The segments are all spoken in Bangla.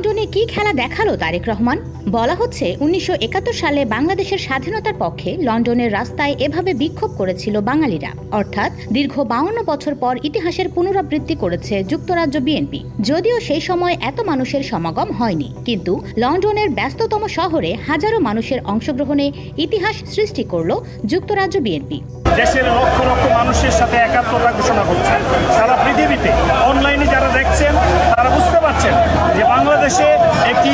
লন্ডনে কি খেলা দেখালো তারেক রহমান? বলা হচ্ছে 1971 সালে বাংলাদেশের স্বাধীনতার পক্ষে লন্ডনের রাস্তায় এভাবে বিক্ষোভ করেছিল বাঙালিরা। অর্থাৎ দীর্ঘ 52 বছর পর ইতিহাসের পুনরাবৃত্তি করেছে যুক্তরাজ্য বিএনপি। যদিও সেই সময় এত মানুষের সমাগম হয়নি, কিন্তু লন্ডনের ব্যস্ততম শহরে হাজারো মানুষের অংশগ্রহণে ইতিহাস সৃষ্টি করল যুক্তরাজ্য বিএনপি। দেশের লক্ষ লক্ষ মানুষের সাথে একাত্মতা ঘোষণা করছে। সারা পৃথিবীতে অনলাইনে যারা দেখছেন তারা বুঝতে পারছেন যে বাংলাদেশে একটি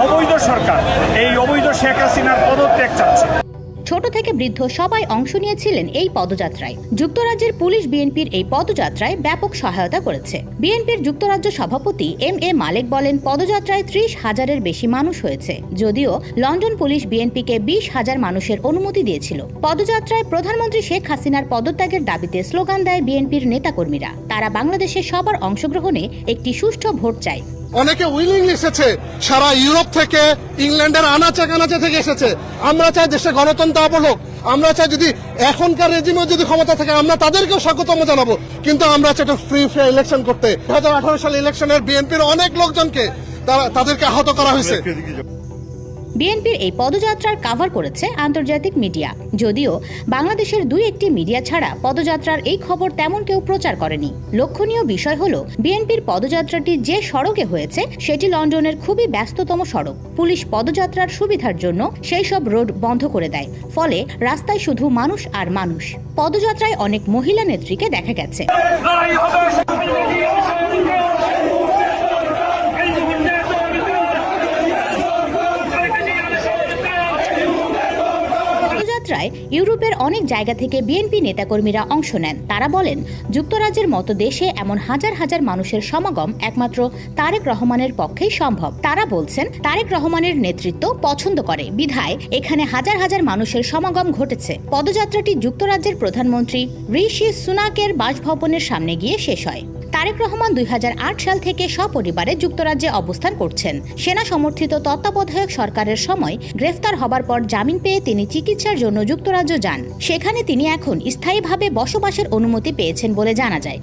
অবৈধ সরকার এই অবৈধ শেখ হাসিনার পদত্যাগ চাচ্ছে। ছোট থেকে বৃদ্ধ সবাই অংশ নিয়েছিলেন এই পদযাত্রায়। যুক্তরাজ্যের পুলিশ বিএনপির এই পদযাত্রায় ব্যাপক সহায়তা করেছে। বিএনপির যুক্তরাজ্য সভাপতি এম.এ. মালেক বলেন, পদযাত্রায় 30,000-এর বেশি মানুষ হয়েছে। যদিও লন্ডন পুলিশ বিএনপিকে 20,000 মানুষের অনুমতি দিয়েছিল। পদযাত্রায় প্রধানমন্ত্রী শেখ হাসিনার পদত্যাগের দাবিতে স্লোগান দেয় বিএনপির নেতাকর্মীরা। তারা বাংলাদেশের সবার অংশগ্রহণে একটি সুষ্ঠু ভোট চায়। অনেকে উইলিং এসেছে, সারা ইউরোপ থেকে, ইংল্যান্ডের আনাচে কানাচে থেকে এসেছে। আমরা চাই দেশে গণতন্ত্র আবার হোক। আমরা চাই যদি এখনকার রেজিমেও যদি ক্ষমতা থাকে আমরা তাদেরকেও স্বাগতম জানাবো, কিন্তু আমরা চাই একটা ফ্রি ফেয়ার ইলেকশন করতে। 2018 সালে ইলেকশনের বিএনপির অনেক লোকজনকে তাদেরকে আহত করা হয়েছে। বিএনপির এই পদযাত্রার কভার করেছে আন্তর্জাতিক মিডিয়া। যদিও বাংলাদেশের 2-1টি মিডিয়া ছাড়া পদযাত্রার এই খবর তেমন কেউ প্রচার করেনি। লক্ষণীয় বিষয় হলো, বিএনপির পদযাত্রাটি যে সড়কে হয়েছে সেটি লন্ডনের খুবই ব্যস্ততম সড়ক। পুলিশ পদযাত্রার সুবিধার জন্য সেই সব রোড বন্ধ করে দেয়, ফলে রাস্তায় শুধু মানুষ আর মানুষ। পদযাত্রায় অনেক মহিলা নেত্রীকে দেখা গেছে। ইউরোপের অনেক জায়গা থেকে বিএনপি নেতাকর্মীরা অংশ নেন। তারা বলেন, যুক্তরাজ্যের মতো দেশে এমন হাজার হাজার মানুষের সমাগম একমাত্র তারেক রহমানের পক্ষেই সম্ভব। তারা বলছেন, তারেক রহমানের নেতৃত্ব পছন্দ করে বিধায় এখানে হাজার হাজার মানুষের সমাগম ঘটেছে। পদযাত্রাটি যুক্তরাজ্যের প্রধানমন্ত্রী ঋষি সুনাকের বাসভবনের সামনে গিয়ে শেষ হয়। তারেক রহমান 2008 সাল থেকে সপরিবারে যুক্তরাজ্যে অবস্থান করছেন। সেনা সমর্থিত তত্ত্বাবধায়ক সরকারের সময় গ্রেফতার হবার পর জামিন পেয়ে তিনি চিকিৎসার জন্য যুক্তরাজ্য যান। সেখানে তিনি এখন স্থায়ীভাবে বসবাসের অনুমতি পেয়েছেন বলে জানা যায়।